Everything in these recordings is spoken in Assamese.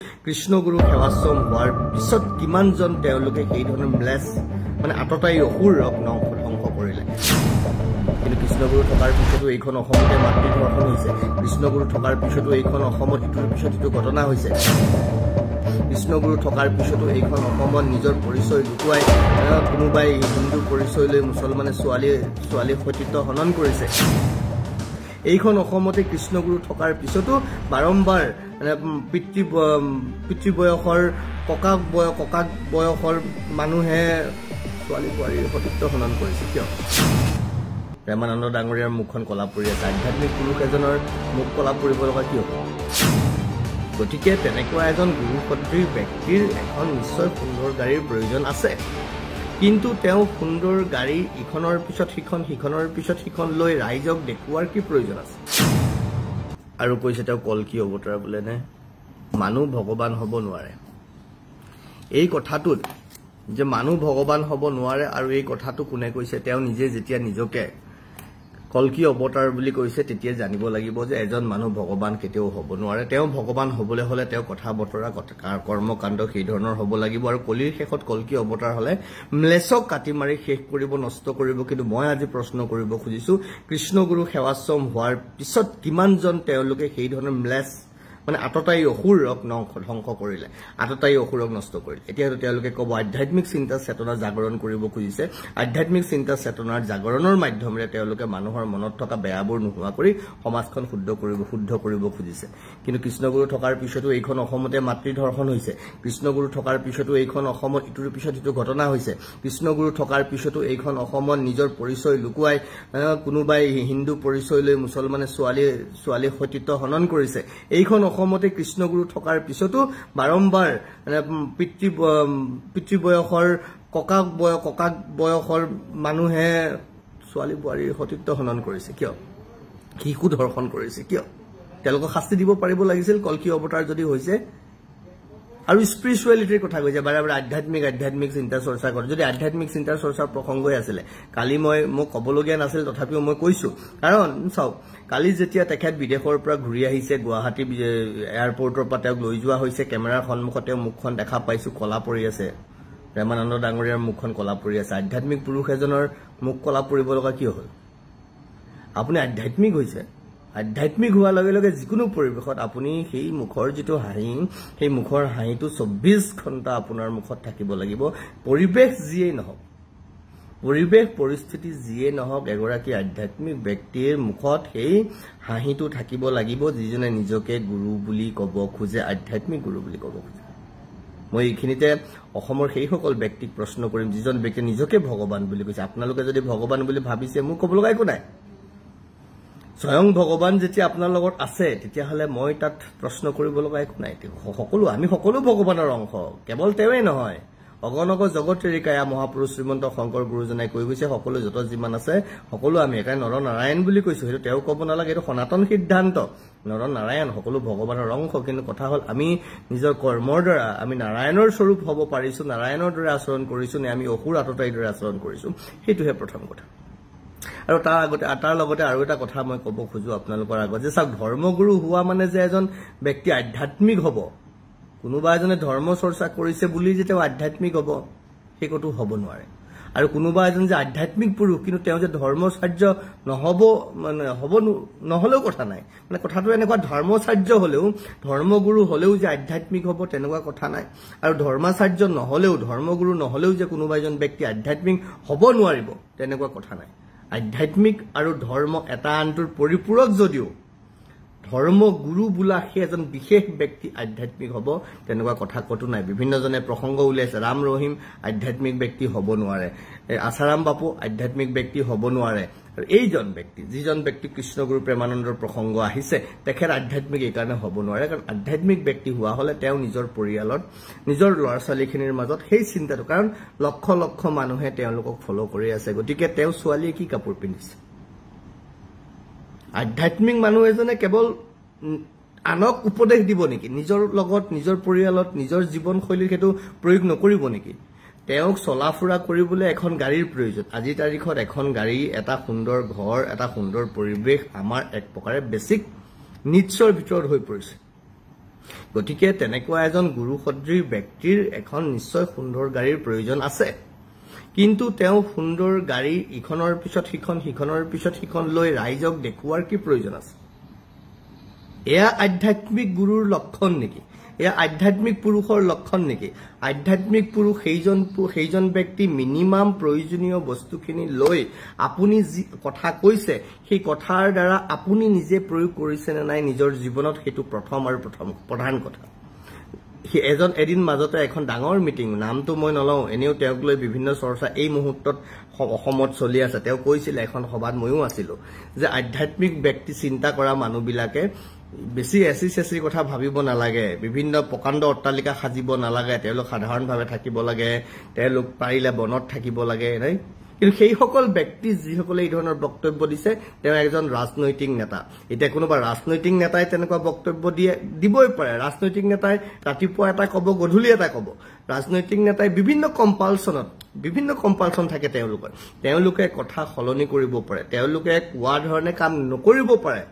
কৃষ্ণগুৰু সেৱাশ্ৰম হোৱাৰ পিছত কিমানজন তেওঁলোকে সেই ধৰণৰ ম্লেছ মানে আততায়ী অসুৰক ধ্বংস কৰিলে। কিন্তু কৃষ্ণগুৰু থকাৰ পিছতো এইখন অসমতে মাতৃধৰ্ষণ হৈছে। কৃষ্ণগুৰু থকাৰ পিছতো এইখন অসমত ইটোৰ পিছত ইটো ঘটনা হৈছে। কৃষ্ণগুৰু থকাৰ পিছতো এইখন অসমত নিজৰ পৰিচয় লুকুৱাই কোনোবাই হিন্দু পৰিচয় লৈ মুছলমানে ছোৱালী সতীত্ব হনন কৰিছে। এইখন অসমতে কৃষ্ণগুৰু থকাৰ পিছতো বাৰম্বাৰ পিতৃ বয়সৰ ককাক বয়সৰ মানুহে ছোৱালী বোৱাৰীৰ সতীত্ব হনন কৰিছে। কিয়? প্ৰেমানন্দ ডাঙৰীয়াৰ মুখখন কলা পৰি আছে। আধ্যাত্মিক পুৰুষ এজনৰ মুখ কলা পৰিব লগা কিয়? গতিকে তেনেকুৱা এজন গুৰু সদৃশ ব্যক্তিৰ এখন নিশ্চয় সুন্দৰ গাড়ীৰ প্ৰয়োজন আছে। কিন্তু তেওঁ সুন্দৰ গাড়ী ইখনৰ পিছত সিখন সিখনৰ পিছত সিখন লৈ ৰাইজক দেখুৱাৰ কি প্ৰয়োজন আছে? আৰু কৈছে তেওঁ কল্কি অৱতাৰ বোলে নে মানুহ ভগৱান হ'ব নোৱাৰে। এই কথাটোত যে মানুহ ভগৱান হ'ব নোৱাৰে আৰু এই কথাটো কোনে কৈছে? তেওঁ নিজে যেতিয়া নিজকে কল্কি অৱতাৰ বুলি কৈছে তেতিয়া জানিব লাগিব যে এজন মানুহ ভগৱান কেতিয়াও হ'ব নোৱাৰে। তেওঁ ভগৱান হ'বলৈ হ'লে তেওঁ কথা বতৰা কৰ্মকাণ্ড সেই ধৰণৰ হ'ব লাগিব। আৰু কলিৰ শেষত কল্কি অৱতাৰ হ'লে ম্লেছক কাটি মাৰি শেষ কৰিব, নষ্ট কৰিব। কিন্তু মই আজি প্ৰশ্ন কৰিব খুজিছো, কৃষ্ণগুৰু সেৱাশ্ৰম হোৱাৰ পিছত কিমানজন তেওঁলোকে সেই ধৰণৰ ম্লেছ মানে আততায়ী অসুৰক ধ্বংস কৰিলে, আততায়ী অসুৰক নষ্ট কৰিলে। এতিয়াতো তেওঁলোকে ক'ব আধ্যাত্মিক চিন্তা চেতনা জাগৰণ কৰিব খুজিছে। আধ্যাত্মিক চিন্তা চেতনাৰ জাগৰণৰ মাধ্যমেৰে তেওঁলোকে মানুহৰ মনত থকা বেয়াবোৰ নোহোৱা কৰি সমাজখন শুদ্ধ কৰিব খুজিছে। কিন্তু কৃষ্ণগুৰু থকাৰ পিছতো এইখন অসমতে মাতৃধৰ্ষণ হৈছে। কৃষ্ণগুৰু থকাৰ পিছতো এইখন অসমত ইটোৰ পিছত ইটো ঘটনা হৈছে। কৃষ্ণগুৰু থকাৰ পিছতো এইখন অসমত নিজৰ পৰিচয় লুকুৱাই কোনোবাই হিন্দু পৰিচয় লৈ মুছলমানে ছোৱালী সতীত্ব হনন কৰিছে। এইখন অসমতে কৃষ্ণগুৰু থকাৰ পিছতো বাৰম্বাৰ পিতৃ বয়সৰ ককাক বয়সৰ মানুহে ছোৱালী বোৱাৰীৰ সতীত্ব হনন কৰিছে। কিয়? শিশু ধৰ্ষণ কৰিছে। কিয়? তেওঁলোকক শাস্তি দিব পাৰিব লাগিছিল কল্কি অৱতাৰ যদি হৈছে। আৰু স্পিৰিচুৱেলিটিৰ কথা কৈছে, বাৰে বাৰে আধ্যাত্মিক চিন্তা চৰ্চা কৰে। যদি আধ্যাত্মিক চিন্তা চৰ্চাৰ প্ৰসংগই আছিলে, কালি মোক ক'বলগীয়া নাছিল, তথাপিও মই কৈছো। কাৰণ চাওক, কালি যেতিয়া তেখেত বিদেশৰ পৰা ঘূৰি আহিছে, গুৱাহাটী এয়াৰপৰ্টৰ পৰা তেওঁক লৈ যোৱা হৈছে, কেমেৰাৰ সন্মুখত তেওঁ মুখখন দেখা পাইছো কলা পৰি আছে। প্ৰেমানন্দ ডাঙৰীয়াৰ মুখখন কলা পৰি আছে। আধ্যাত্মিক পুৰুষ এজনৰ মুখ কলা পৰিব লগা কিয় হ'ল? আপুনি আধ্যাত্মিক হৈছে। আধ্যাত্মিক হোৱাৰ লগে লগে যিকোনো পৰিৱেশত আপুনি সেই মুখৰ যিটো হাঁহি, সেই মুখৰ হাঁহিটো 24 ঘণ্টা আপোনাৰ মুখত থাকিব লাগিব। পৰিৱেশ যিয়েই নহওক, পৰিৱেশ পৰিস্থিতি যিয়ে নহওক, এগৰাকী আধ্যাত্মিক ব্যক্তিৰ মুখত সেই হাঁহিটো থাকিব লাগিব, যিজনে নিজকে গুৰু বুলি ক'ব খোজে, আধ্যাত্মিক গুৰু বুলি ক'ব খোজে। মই এইখিনিতে অসমৰ সেইসকল ব্যক্তিক প্ৰশ্ন কৰিম যিজন ব্যক্তিয়ে নিজকে ভগৱান বুলি কৈছে। আপোনালোকে যদি ভগৱান বুলি ভাবিছে, মোক ক'ব লগা একো নাই। স্বয়ং ভগৱান যেতিয়া আপোনাৰ লগত আছে, তেতিয়াহ'লে মই তাত প্ৰশ্ন কৰিব লগা একো নাই। আমি সকলো ভগৱানৰ অংশ, কেৱল তেওঁৱেই নহয়। অগণক জগতেৰিকায়া মহাপুৰুষ শ্ৰীমন্ত শংকৰ গুৰুজনাই কৈ গৈছে, সকলো যত যিমান আছে সকলো আমি একাই নৰ নাৰায়ণ বুলি কৈছো। সেইটো তেওঁ ক'ব নালাগে, এইটো সনাতন সিদ্ধান্ত। নৰ নাৰায়ণ সকলো ভগৱানৰ অংশ। কিন্তু কথা হ'ল, আমি নিজৰ কৰ্মৰ দ্বাৰা আমি নাৰায়ণৰ স্বৰূপ হ'ব পাৰিছো, নাৰায়ণৰ দৰে আচৰণ কৰিছো নে আমি অসুৰ আততায়ীৰ দৰে আচৰণ কৰিছো, সেইটোহে প্ৰথম কথা। আৰু তাৰ লগতে আৰু এটা কথা মই ক'ব খোজো আপোনালোকৰ আগত, যে চাওক, ধৰ্মগুৰু হোৱা মানে যে এজন ব্যক্তি আধ্যাত্মিক হ'ব, কোনোবা এজনে ধৰ্ম চৰ্চা কৰিছে বুলি যে তেওঁ আধ্যাত্মিক হ'ব, সেই কতো হ'ব নোৱাৰে। আৰু কোনোবা এজন যে আধ্যাত্মিক পুৰুষ, কিন্তু তেওঁ যে ধৰ্মাচাৰ্য নহ'ব, মানে নহ'লেও কথা নাই। মানে কথাটো এনেকুৱা, ধৰ্মাচাৰ্য হ'লেও, ধৰ্মগুৰু হ'লেও যে আধ্যাত্মিক হ'ব তেনেকুৱা কথা নাই। আৰু ধৰ্মাচাৰ্য নহ'লেও, ধৰ্মগুৰু নহ'লেও যে কোনোবা এজন ব্যক্তি আধ্যাত্মিক হ'ব নোৱাৰিব তেনেকুৱা কথা নাই। আধ্যাত্মিক আৰু ধৰ্ম এটা আনটোৰ পৰিপূৰক যদিও ধৰ্মগুৰু বোলা সেই এজন বিশেষ ব্যক্তি আধ্যাত্মিক হ'ব তেনেকুৱা কথা কতো নাই। বিভিন্নজনে প্ৰসংগ উলিয়াইছে, ৰাম ৰহিম আধ্যাত্মিক ব্যক্তি হ'ব নোৱাৰে, আচাৰাম বাপু আধ্যাত্মিক ব্যক্তি হ'ব নোৱাৰে। আৰু এইজন ব্যক্তি, যিজন ব্যক্তি কৃষ্ণগুৰু প্ৰেমানন্দৰ প্ৰসংগ আহিছে, তেখেত আধ্যাত্মিক এইকাৰণে হ'ব নোৱাৰে, কাৰণ আধ্যাত্মিক ব্যক্তি হোৱা হ'লে তেওঁ নিজৰ পৰিয়ালত, নিজৰ ল'ৰা ছোৱালীখিনিৰ মাজত সেই চিন্তাটো, কাৰণ লক্ষ লক্ষ মানুহে তেওঁলোকক ফ'ল' কৰি আছে, গতিকে তেওঁ ছোৱালীয়ে কি কাপোৰ পিন্ধিছে? আধ্যাত্মিক মানুহ এজনে কেৱল আনক উপদেশ দিব নেকি? নিজৰ লগত, নিজৰ পৰিয়ালত, নিজৰ জীৱনশৈলীৰ সেইটো প্ৰয়োগ নকৰিব নেকি? তেওঁক চলা ফুৰা কৰিবলৈ এখন গাড়ীৰ প্ৰয়োজন। আজিৰ তাৰিখত এখন গাড়ী, এটা সুন্দৰ ঘৰ, এটা সুন্দৰ পৰিৱেশ আমাৰ এক প্ৰকাৰে বেছিক নিডছৰ ভিতৰত হৈ পৰিছে। গতিকে তেনেকুৱা এজন গুৰু সদৃশ ব্যক্তিৰ এখন নিশ্চয় সুন্দৰ গাড়ীৰ প্ৰয়োজন আছে কিন্তু তেওঁ সুন্দৰ গাড়ী ইখনৰ পিছত সিখন সিখনৰ পিছত সিখন লৈ ৰাইজক দেখুৱাৰ কি প্ৰয়োজন আছে এয়া আধ্যাত্মিক গুৰুৰ লক্ষণ নেকি এয়া আধ্যাত্মিক পুৰুষৰ লক্ষণ নেকি আধ্যাত্মিক পুৰুষ সেইজন ব্যক্তি মিনিমাম প্ৰয়োজনীয় বস্তুখিনি লৈ আপুনি যি কথা কৈছে সেই কথাৰ দ্বাৰা আপুনি নিজে প্ৰয়োগ কৰিছে নে নাই নিজৰ জীৱনত সেইটো প্ৰথম প্ৰধান কথা এদিন মাজতে এখন ডাঙৰ মিটিং নামটো মই নলওঁ এনেও তেওঁক লৈ বিভিন্ন চৰ্চা এই মুহূৰ্তত অসমত চলি আছে তেওঁ কৈছিল এখন সভাত ময়ো আছিলো যে আধ্যাত্মিক ব্যক্তি চিন্তা কৰা মানুহবিলাকে বেছি এসি কথা ভাবিব নালাগে বিভিন্ন প্ৰকাণ্ড অট্টালিকা সাজিব নালাগে তেওঁলোক সাধাৰণভাৱে থাকিব লাগে তেওঁলোক পাৰিলে বনত থাকিব লাগে নাই কিন্তু সেই সকল ব্যক্তি যিসকলে এই ধৰণৰ বক্তব্য দিছে তেওঁ একজন ৰাজনৈতিক নেতা এটা কোনোবা ৰাজনৈতিক নেতাই তেনেকুৱা বক্তব্য দিবই পাৰে ৰাজনৈতিক নেতাই ৰাতিপুৱা এটা ক'ব গধূলি এটা ক'ব ৰাজনৈতিক নেতাই বিভিন্ন কম্পালচন থাকে তেওঁলোকে কথা সলনি কৰিব পাৰে তেওঁলোকে কোৱা ধৰণে কাম নকৰিব পাৰে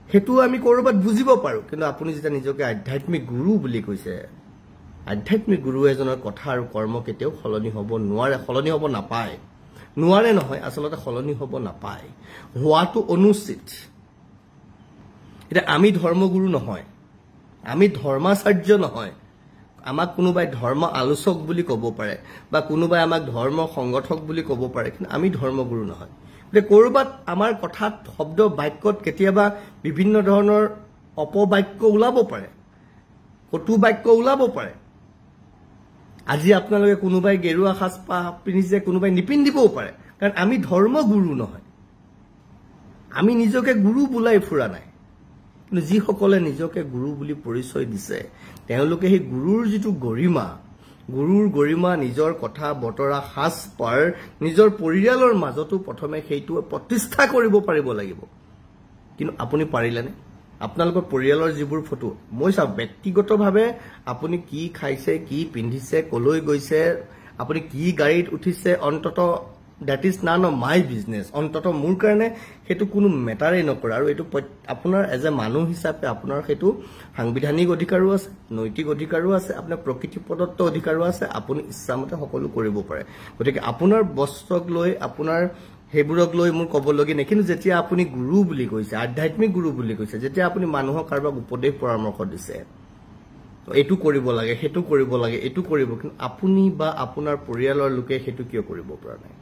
হেতু আমি কৰবাত বুজিব পাৰো কিন্তু আপুনি যেটা নিজকে আধ্যাত্মিক গুৰু বুলি কৈছে আধ্যাত্মিক গুৰু এজনৰ কথা আৰু কৰ্ম কেতিয়াও সলনি হ'ব নোৱাৰে সলনি হ'ব নাপায় নোৱাৰে নহয় আসলতে সলনি হ'ব নাপায় হোৱাটো অনুচিত এটা আমি ধৰ্মগুৰু নহয় আমি ধৰ্মাচাৰ্য নহয় আমাক কোনোবাই ধৰ্ম আলোচক বুলি ক'ব পাৰে বা কোনোবাই আমাক ধৰ্ম সংগঠক বুলি ক'ব পাৰে কিন্তু আমি ধৰ্মগুৰু নহয় যে কৰবাত আমাৰ কথাত শব্দ বাক্যত কেতিয়াবা বিভিন্ন ধৰণৰ অপবাক্য ওলাব পাৰে কটু বাক্য ওলাব পাৰে আজি আপোনালোকে কোনোবাই গেৰুৱা সাজ পিন্ধিছে কোনোবাই নিপিন্ধিবও পাৰে কাৰণ আমি ধৰ্মগুৰু নহয় আমি নিজকে গুৰু বুলাই ফুৰা নাই কিন্তু যিসকলে নিজকে গুৰু বুলি পৰিচয় দিছে তেওঁলোকে সেই গুৰুৰ যিটো গৰিমা নিজৰ কথা বতৰা সাজ পাৰ নিজৰ পৰিয়ালৰ মাজতো প্ৰথমে সেইটো প্ৰতিষ্ঠা কৰিব পাৰিব লাগিব কিন্তু আপুনি পাৰিলেনে আপোনালোকৰ পৰিয়ালৰ যিবোৰ ফটো মই চাও ব্যক্তিগতভাৱে আপুনি কি খাইছে কি পিন্ধিছে কলৈ গৈছে আপুনি কি গাড়ীত উঠিছে অন্তত that is none of my business অন্তত মোৰ কাৰণে হেতু কোনো মেটাৰে নকৰে আৰু এটো আপোনাৰ এজ এ মানুহ হিচাপে আপোনাৰ হেতু সাংবিধানিক অধিকাৰো আছে নৈতিক অধিকাৰো আছে আপোনাৰ প্ৰকৃতি প্ৰদত্ত অধিকাৰো আছে আপুনি ইচ্ছামতে সকলো কৰিব পাৰে গতিকে আপোনাৰ বস্ত্ৰক লৈ আপোনাৰ হেবুৰক লৈ মোৰ কবলগি নাই কিন্তু যেতিয়া আপুনি গুৰু বুলি কৈছে আধ্যাত্মিক গুৰু বুলি কৈছে যেতিয়া আপুনি মানুহক কাৰবাক উপদেশ পৰামৰ্শ দিছে এটু কৰিব লাগে হেতু কৰিব লাগে এটু কৰিব কিন্তু আপুনি বা আপোনাৰ পৰিয়ালৰ লোকে হেতু কিয় কৰিব পৰা নাই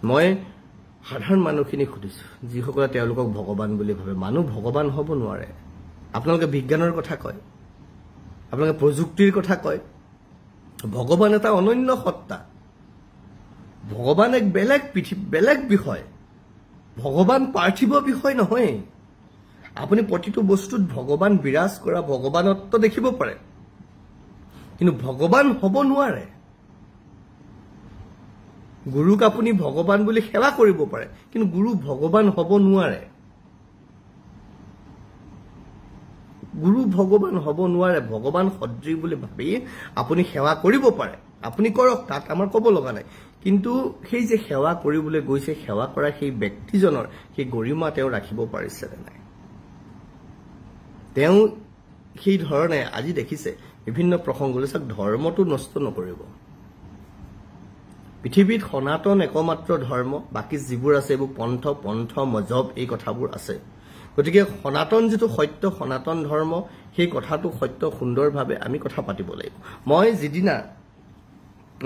মই সাধাৰণ মানুহখিনি খুদিছো যিসকলে তেওঁলোকক ভগৱান বুলি ভাবে মানুহ ভগৱান হ'ব নোৱাৰে আপোনালোকে বিজ্ঞানৰ কথা কয় আপোনালোকে প্ৰযুক্তিৰ কথা কয় ভগৱান এটা অনন্য সত্তা ভগৱান এক বেলেগ বিষয় ভগৱান পাৰ্থিব বিষয় নহয় আপুনি প্ৰতিটো বস্তুত ভগৱান বিৰাজ কৰা ভগৱানত্ব দেখিব পাৰে কিন্তু ভগৱান হ'ব নোৱাৰে গুৰুক আপুনি ভগৱান বুলি সেৱা কৰিব পাৰে কিন্তু গুৰু ভগৱান হ'ব নোৱাৰে গুৰু ভগৱান হ'ব নোৱাৰে ভগৱান সদৃশ বুলি ভাবি আপুনি সেৱা কৰিব পাৰে আপুনি কৰক তাত আমাৰ ক'ব লগা নাই কিন্তু সেই যে সেৱা কৰিবলৈ গৈছে সেৱা কৰা সেই ব্যক্তিজনৰ সেই গৰিমা তেওঁ ৰাখিব পাৰিছে নাই তেওঁ সেই ধৰণে আজি দেখিছে বিভিন্ন প্ৰসংগলৈ চাক ধৰ্মটো নষ্ট নকৰিব পৃথিৱীত সনাতন একমাত্ৰ ধৰ্ম বাকি যিবোৰ আছে এইবোৰ পন্থ মজহব এই কথাবোৰ আছে গতিকে সনাতন যেটো সত্য সনাতন ধৰ্ম সেই কথাটো সত্য সুন্দৰভাৱে আমি কথা পাতিব লাগিব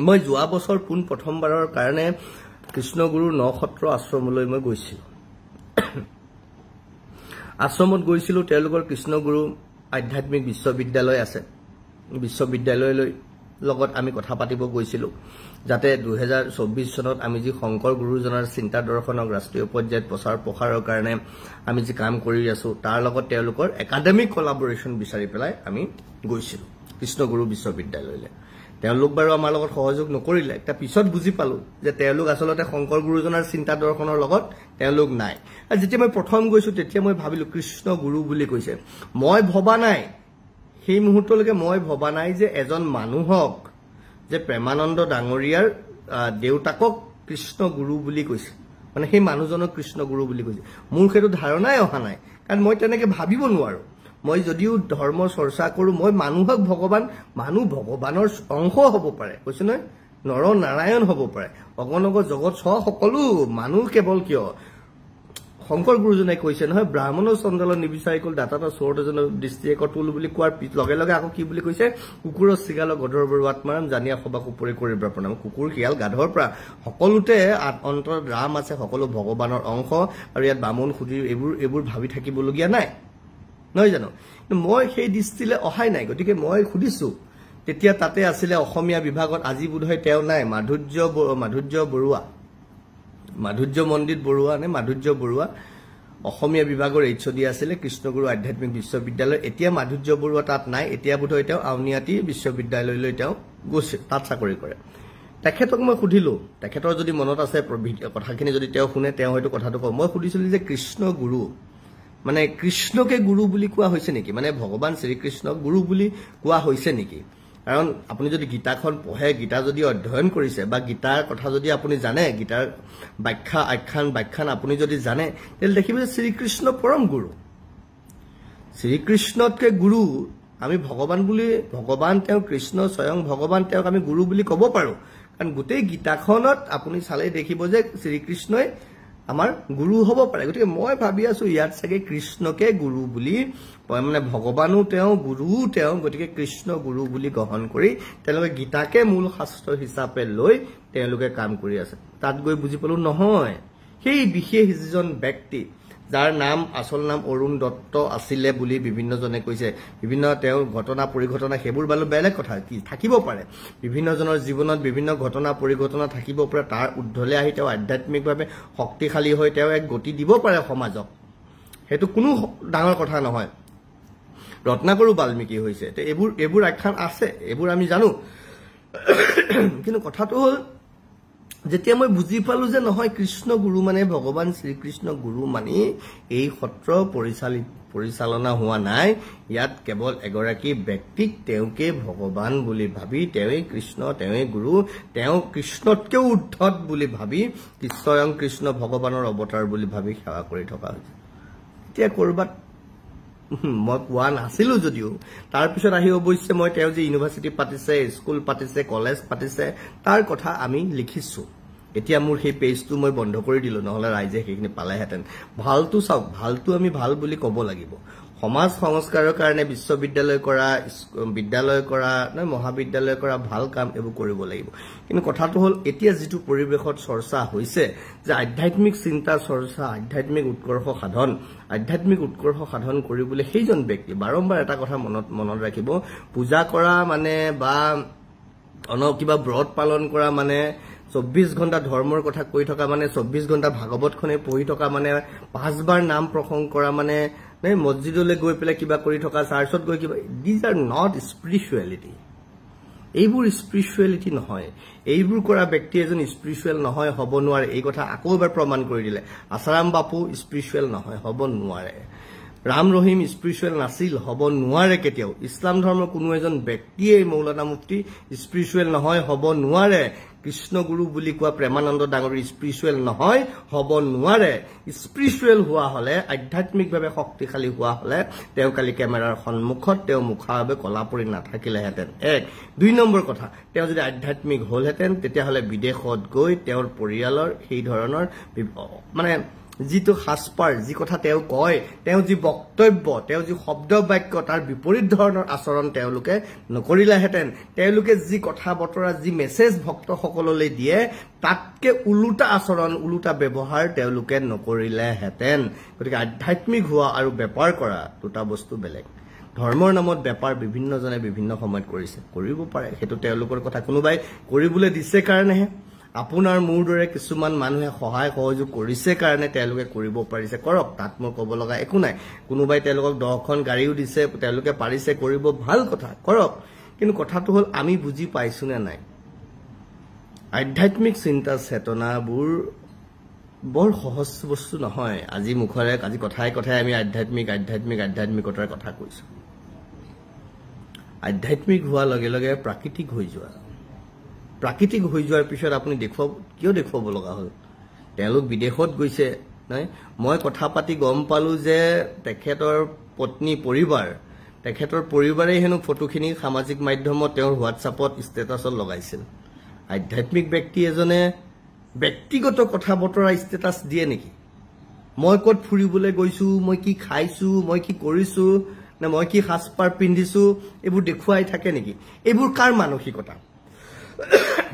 মই যোৱা বছৰ প্ৰথমবাৰৰ কাৰণে কৃষ্ণগুৰুৰ নক্ষত্ৰ আশ্ৰমলৈ মই গৈছিলো আশ্ৰমত গৈছিলো তেওঁলোকৰ কৃষ্ণগুৰু আধ্যাত্মিক বিশ্ববিদ্যালয় আছে বিশ্ববিদ্যালয়লৈ লগত আমি কথা পাতিব গৈছিলো যাতে 2024 চনত আমি যি শংকৰ গুৰুজনৰ চিন্তা দৰ্শনক ৰাষ্ট্ৰীয় পৰ্যায়ত প্ৰচাৰৰ কাৰণে আমি যি কাম কৰি আছো তাৰ লগত তেওঁলোকৰ একাডেমিক কোলাবোৰেচন বিচাৰি পেলাই আমি গৈছিলো কৃষ্ণগুৰু বিশ্ববিদ্যালয়লৈ তেওঁলোক বাৰু আমাৰ লগত সহযোগ নকৰিলে এটা পিছত বুজি পালো যে তেওঁলোক আসলতে শংকৰ গুৰুজনৰ চিন্তা দৰ্শনৰ লগত তেওঁলোক নাই আৰু যেতিয়া মই প্ৰথম গৈছো তেতিয়া মই ভাবিলো কৃষ্ণ গুৰু বুলি কৈছে মই ভবা নাই সেই মুহূৰ্তলৈকে মই ভবা নাই যে এজন মানুহক যে প্ৰেমানন্দ ডাঙৰীয়াৰ দেউতাকক কৃষ্ণ গুৰু বুলি কৈছে মানে সেই মানুহজনক কৃষ্ণ গুৰু বুলি কৈছে মোৰ সেইটো ধাৰণাই অহা নাই কাৰণ মই তেনেকে ভাবিব নোৱাৰো মই যদিও ধৰ্মৰ চৰ্চা কৰো মই মানুহক মানুহ ভগৱানৰ অংশ হ'ব পাৰে কৈছো নহয় নৰ নাৰায়ণ হ'ব পাৰে অগণক জগত সকলো মানুহ কেৱল কিয় শংকৰ গুৰুজনে কৈছে নহয় ব্ৰাহ্মণৰ চন্দাল নিবিচাৰি কল দাতাটা চোৰজনৰ দৃষ্টিয়ে কটুল বুলি কোৱাৰ লগে লগে আকৌ কি বুলি কৈছে কুকুৰৰ চিগাল গধৰ বৰুৱাত মাৰাম জানিয়া সবাক উপৰি কৰিব প্ৰণাম কুকুৰ শিয়াল গাধৰ পৰা সকলোতে অন্তৰত ৰাম আছে সকলো ভগৱানৰ অংশ আৰু ইয়াত বামুণ খুদি এইবোৰ ভাবি থাকিবলগীয়া নাই নহয় জানো মই সেই দৃষ্টিলে অহাই নাই গতিকে মই সুধিছো তেতিয়া তাতে আছিলে অসমীয়া বিভাগত আজি বোধহয় তেওঁ নাই মাধুৰ্য বৰুৱা মাধুৰ্য মন্দিৰ বৰুৱা নে মাধুৰ্য বৰুৱা অসমীয়া বিভাগৰ এইচডি আছিলে কৃষ্ণগুৰু আধ্যাত্মিক বিশ্ববিদ্যালয় এতিয়া মাধুৰ্য বৰুৱা তাত নাই এতিয়া বোধহয় তেওঁ আউনিয়াতি বিশ্ববিদ্যালয়লৈ তেওঁ গৈছে তাত চাকৰি কৰে তেখেতক মই সুধিলো তেখেতৰ যদি মনত আছে কথাখিনি যদি তেওঁ শুনে তেওঁ হয়তো কথাটো কয় মই সুধিছিলো যে কৃষ্ণ গুৰু মানে কৃষ্ণকে গুৰু বুলি কোৱা হৈছে নেকি মানে ভগৱান শ্ৰীকৃষ্ণক গুৰু বুলি কোৱা হৈছে নেকি কাৰণ আপুনি যদি গীতাখন পঢ়ে গীতা যদি অধ্যয়ন কৰিছে বা গীতাৰ কথা যদি আপুনি জানে গীতাৰ ব্যাখ্যান আপুনি যদি জানে তেল দেখিব যে শ্ৰীকৃষ্ণ পৰম গুৰু শ্ৰীকৃষ্ণতকে গুৰু আমি ভগৱান তেওঁ কৃষ্ণ স্বয়ং ভগৱান তেওঁক আমি গুৰু বুলি ক'ব পাৰো কাৰণ গোটেই গীতাখনত আপুনি চালে দেখিব যে শ্ৰীকৃষ্ণই আমাৰ গুৰু হ'ব পাৰে গতিকে মই ভাবি আছো ইয়াত চাগে কৃষ্ণকে গুৰু বুলি মানে ভগৱানো তেওঁ গুৰুও তেওঁ গতিকে কৃষ্ণ গুৰু বুলি গ্ৰহণ কৰি তেওঁলোকে গীতাকে মূল শাস্ত্ৰ হিচাপে লৈ তেওঁলোকে কাম কৰি আছে তাত গৈ বুজি পালো নহয় সেই বিশেষ যিজন ব্যক্তি যাৰ নাম আসল নাম অৰুণ দত্ত আছিলে বুলি বিভিন্নজনে কৈছে বিভিন্ন তেওঁৰ ঘটনা পৰিঘটনা সেইবোৰ বাৰু বেলেগ কথা কি থাকিব পাৰে বিভিন্নজনৰ জীৱনত বিভিন্ন ঘটনা পৰিঘটনা থাকিব পাৰে তাৰ উদ্ধলে আহি তেওঁ আধ্যাত্মিকভাৱে শক্তিশালী হৈ তেওঁ এক গতি দিব পাৰে সমাজক হেতু কোনো ডাঙৰ কথা নহয় ৰত্নাকৰো বাল্মীকি হৈছে তে এইবোৰ আখ্যান আছে এইবোৰ আমি জানো কিন্তু কথাটো হ'ল যেতিয়া মই বুজি পালো যে নহয় কৃষ্ণ গুৰু মানে ভগৱান শ্ৰীকৃষ্ণ গুৰু মানে এই সত্ৰ পৰিচালনা হোৱা নাই ইয়াত কেৱল এগৰাকী ব্যক্তিক তেওঁকে ভগৱান বুলি ভাবি তেওঁই কৃষ্ণ তেওঁই গুৰু তেওঁ কৃষ্ণতকেও উদ্ধত বুলি ভাবি স্বয়ং কৃষ্ণ ভগৱানৰ অৱতাৰ বুলি ভাবি সেৱা কৰি থকা হৈছে এতিয়া কৰবাত মই কোৱা নাছিলো যদিও তাৰ পিছত আহি অৱশ্যে মই তেওঁ যে ইউনিভাৰ্চিটি পাতিছে স্কুল পাতিছে কলেজ পাতিছে তাৰ কথা আমি লিখিছো এতিয়া মোৰ সেই পেজটো মই বন্ধ কৰি দিলো নহলে ৰাইজে সেইখিনি পালেহেঁতেন ভালটো চাওক ভালটো আমি ভাল বুলি ক'ব লাগিব সমাজ সংস্কাৰৰ কাৰণে বিশ্ববিদ্যালয় কৰা মহাবিদ্যালয় কৰা ভাল কাম এইবোৰ কৰিব লাগিব কিন্তু কথাটো হ'ল এতিয়া যিটো পৰিৱেশত চৰ্চা হৈছে যে আধ্যাত্মিক চিন্তা চৰ্চা আধ্যাত্মিক উৎকৰ্ষ সাধন কৰিবলৈ সেইজন ব্যক্তি বাৰম্বাৰ এটা কথা মনত ৰাখিব পূজা কৰা মানে বা কিবা ব্ৰত পালন কৰা মানে 24 ঘণ্টা ধৰ্মৰ কথা কৈ থকা মানে 24 ঘণ্টা ভাগৱতখনে পঢ়ি থকা মানে 5 বাৰ নাম প্ৰসংগ কৰা মানে মছজিদলৈ গৈ পেলাই কিবা কৰি থকা চাৰ্চত গৈ কিবা দিজ আৰ নট স্পিৰিচুৱেলিটি এইবোৰ স্পিৰিচুৱেলিটি নহয় এইবোৰ কৰা ব্যক্তি এজন স্পিৰিচুৱেল নহয় হ'ব নোৱাৰে এই কথা আকৌ এবাৰ প্ৰমাণ কৰি দিলে আসাৰাম বাপু স্পিৰিচুৱেল নহয় হ'ব নোৱাৰে ৰাম ৰহিম স্পিৰিচুৱেল নাছিল হ'ব নোৱাৰে কেতিয়াও ইছলাম ধৰ্মৰ কোনো এজন ব্যক্তিয়ে মৌলানা মুফতি স্পিৰিচুৱেল নহয় হ'ব নোৱাৰে কৃষ্ণ গুৰু বুলি কোৱা প্ৰেমানন্দ ডাঙৰীয়া স্পিৰিচুৱেল নহয় হ'ব নোৱাৰে স্পিৰিচুৱেল হোৱা হলে আধ্যাত্মিকভাৱে শক্তিশালী হোৱা হলে তেওঁ কালি কেমেৰাৰ সন্মুখত তেওঁ মুখাভাৱে কলা পৰি নাথাকিলেহেঁতেন এক 2 নম্বৰ কথা তেওঁ যদি আধ্যাত্মিক হলহেঁতেন তেতিয়াহ'লে বিদেশত গৈ তেওঁৰ পৰিয়ালৰ সেই ধৰণৰ মানে যিটো সাজপাৰ যি কথা তেওঁ কয় তেওঁ যি বক্তব্য তেওঁ যি শব্দ বাক্য তাৰ বিপৰীত ধৰণৰ আচৰণ তেওঁলোকে নকৰিলেহেঁতেন তেওঁলোকে যি কথা বতৰা যি মেছেজ ভক্তসকললৈ দিয়ে তাতকে উলুটা আচৰণ উলুটা ব্যৱহাৰ তেওঁলোকে নকৰিলেহেঁতেন গতিকে আধ্যাত্মিক হোৱা আৰু বেপাৰ কৰা দুটা বস্তু বেলেগ ধৰ্মৰ নামত বেপাৰ বিভিন্নজনে বিভিন্ন সময়ত কৰিছে কৰিব পাৰে সেইটো তেওঁলোকৰ কথা কোনোবাই কৰিবলৈ দিছে কাৰণেহে আপোনাৰ মোৰ দৰে কিছুমান মানুহে সহায় সহযোগ কৰিছে কাৰণে তেওঁলোকে কৰিব পাৰিছে কৰক তাত মই ক'ব লগা একো নাই কোনোবাই তেওঁলোকক 10খন গাড়ীও দিছে তেওঁলোকে পাৰিছে কৰিব ভাল কথা কৰক কিন্তু কথাটো হ'ল আমি বুজি পাইছো নে নাই আধ্যাত্মিক চিন্তা চেতনাবোৰ বৰ সহজ বস্তু নহয় আজি মুখৰে আজি কথাই আমি আধ্যাত্মিকতাৰ কথা কৈছো আধ্যাত্মিক হোৱাৰ লগে লগে প্ৰাকৃতিক হৈ যোৱাৰ পিছত আপুনি দেখুৱাব লগা হ'ল তেওঁলোক বিদেশত গৈছে নাই মই কথা পাতি গম পালো যে তেখেতৰ পত্নী পৰিবাৰ তেখেতৰ পৰিবাৰে হেনো ফটোখিনি সামাজিক মাধ্যমত তেওঁৰ হোৱাটছআপত ষ্টেটাছত লগাইছিল আধ্যাত্মিক ব্যক্তি এজনে ব্যক্তিগত কথা বতৰা ষ্টেটাছ দিয়ে নেকি মই কত ফুৰিবলৈ গৈছো মই কি খাইছো মই কি কৰিছো না মই কি সাজপাৰ পিন্ধিছো এইবোৰ দেখুৱাই থাকে নেকি এইবোৰ কাৰ মানসিকতা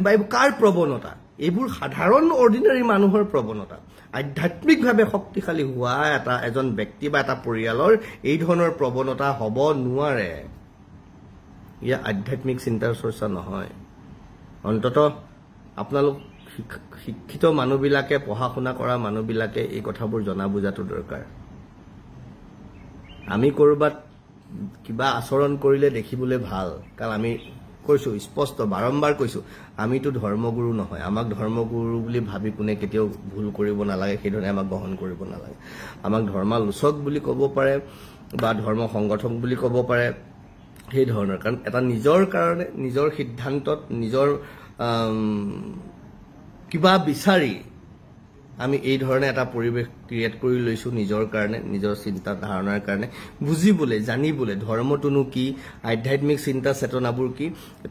বা এইবোৰ কাৰ প্ৰৱণতা এইবোৰ সাধাৰণ অৰ্ডিনাৰী মানুহৰ প্ৰৱণতা আধ্যাত্মিকভাৱে শক্তিশালী হোৱা এজন ব্যক্তি বা এটা পৰিয়ালৰ এই ধৰণৰ প্ৰৱণতা হ'ব নোৱাৰে ইয়া আধ্যাত্মিক চিন্তাৰ চৰ্চা নহয় অন্ততঃ আপোনালোক শিক্ষিত মানুহবিলাকে পঢ়া শুনা কৰা মানুহবিলাকে এই কথাবোৰ জনা বুজাটো দৰকাৰ আমি কৰবাত কিবা আচৰণ কৰিলে দেখিবলৈ ভাল কাৰণ আমি কৈছো স্পষ্ট বাৰম্বাৰ কৈছো আমিতো ধৰ্মগুৰু নহয় আমাক ধৰ্মগুৰু বুলি ভাবি কোনে কেতিয়াও ভুল কৰিব নালাগে সেইধৰণে আমাক গ্ৰহণ কৰিব নালাগে আমাক ধৰ্মালোচক বুলি ক'ব পাৰে বা ধৰ্ম সংগঠক বুলি ক'ব পাৰে সেই ধৰণৰ কাৰণ এটা নিজৰ কাৰণে নিজৰ সিদ্ধান্তত নিজৰ কিবা বিচাৰি আমি এই ধৰণে এটা পৰিবেশ ক্ৰিয়েট কৰি লৈছো নিজৰ কাৰণে নিজৰ চিন্তা ধাৰণাৰ কাৰণে বুজিবলৈ জানিবলৈ ধৰ্মটোনো কি আধ্যাত্মিক চিন্তা চেতনাবোৰ কি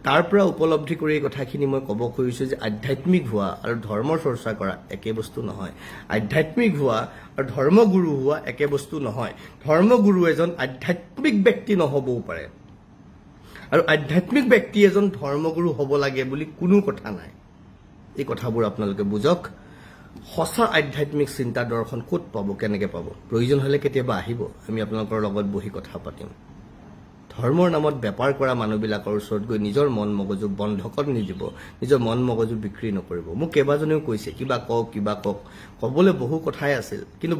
তাৰ পৰা উপলব্ধি কৰি এই কথাখিনি মই ক'ব খুজিছো যে আধ্যাত্মিক হোৱা আৰু ধৰ্মৰ চৰ্চা কৰা একে বস্তু নহয় আধ্যাত্মিক হোৱা আৰু ধৰ্মগুৰু হোৱা একে বস্তু নহয় ধৰ্মগুৰু এজন আধ্যাত্মিক ব্যক্তি নহবও পাৰে আৰু আধ্যাত্মিক ব্যক্তি এজন ধৰ্মগুৰু হ'ব লাগে বুলি কোনো কথা নাই এই কথাবোৰ আপোনালোকে বুজক সঁচা আধ্যাত্মিক চিন্তা দৰ্শন ক'ত পাব কেনেকৈ পাব প্ৰয়োজন হলে কেতিয়াবা আহিব আমি আপোনালোকৰ লগত বহি কথা পাতিম ধৰ্মৰ নামত বেপাৰ কৰা মানুহবিলাকৰ ওচৰত গৈ নিজৰ মন মগজু বন্ধকত নিদিব নিজৰ মন মগজু বিক্ৰী নকৰিব মোক কেইবাজনেও কৈছে কিবা কওক ক'বলৈ বহু কথাই আছিল কিন্তু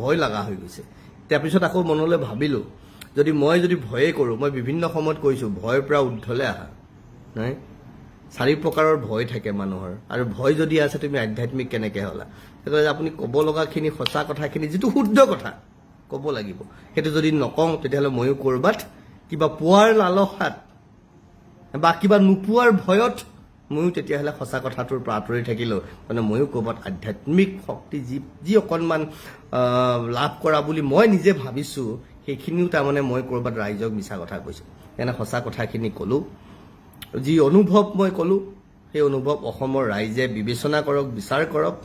ভয় লগা হৈ গৈছে তাৰপিছত আকৌ মনলৈ ভাবিলো যদি ভয়ে কৰোঁ মই বিভিন্ন সময়ত কৈছো ভয়ৰ পৰা উদ্ধলে আহা নাই 4 প্ৰকাৰৰ ভয় থাকে মানুহৰ আৰু ভয় যদি আছে তুমি আধ্যাত্মিক কেনেকৈ হলা তেতিয়া আপুনি ক'ব লগাখিনি সঁচা কথাখিনি যেটো শুদ্ধ কথা ক'ব লাগিব সেইটো যদি নকওঁ তেতিয়াহলে ময়ো কৰবাত কিবা পোৱাৰ লালসাত বা কিবা নোপোৱাৰ ভয়ত ময়ো তেতিয়াহলে সঁচা কথাটোৰ পৰা আঁতৰি থাকিলো মানে ময়ো কৰবাত আধ্যাত্মিক শক্তি যি অকণমান লাভ কৰা বুলি মই নিজে ভাবিছো সেইখিনিও তাৰমানে মই কৰবাত ৰাইজক মিছা কথা কৈছো এনে সঁচা কথাখিনি ক'লো যি অনুভৱ মই ক'লো সেই অনুভৱ অসমৰ ৰাইজে বিবেচনা কৰক বিচাৰ কৰক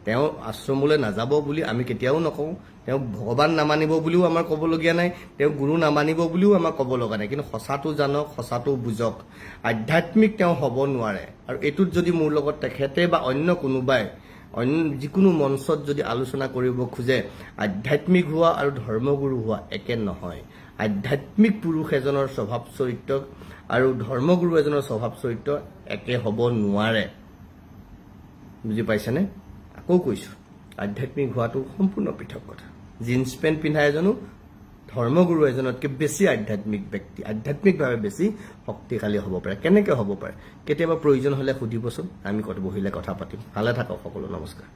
তেওঁ আশ্ৰমলৈ নাযাব বুলি আমি কেতিয়াও নকওঁ তেওঁ ভগৱান নামানিব বুলিও আমাৰ ক'বলগীয়া নাই তেওঁ গুৰু নামানিব বুলিও আমাৰ ক'ব লগা নাই কিন্তু সঁচাটো জানক সঁচাটো বুজক আধ্যাত্মিক তেওঁ হ'ব নোৱাৰে আৰু এইটোত যদি মোৰ লগত তেখেতে বা অন্য কোনোবাই যিকোনো মঞ্চত যদি আলোচনা কৰিব খোজে আধ্যাত্মিক হোৱা আৰু ধৰ্মগুৰু হোৱা একে নহয় আধ্যাত্মিক পুৰুষ এজনৰ স্বভাৱ চৰিত্ৰ আৰু ধৰ্মগুৰু এজনৰ স্বভাৱ চৰিত্ৰ একে হ'ব নোৱাৰে বুজি পাইছেনে আকৌ কৈছো আধ্যাত্মিক হোৱাটো সম্পূৰ্ণ পৃথক কথা জিন্স পেন্ট পিন্ধা এজনো ধৰ্মগুৰু এজনতকৈ বেছি আধ্যাত্মিক ব্যক্তি আধ্যাত্মিকভাৱে বেছি শক্তিশালী হ'ব পাৰে কেনেকৈ হ'ব পাৰে কেতিয়াবা প্ৰয়োজন হলে সুধিবচোন আমি বহিলে কথা পাতিম ভালে থাকক সকলো নমস্কাৰ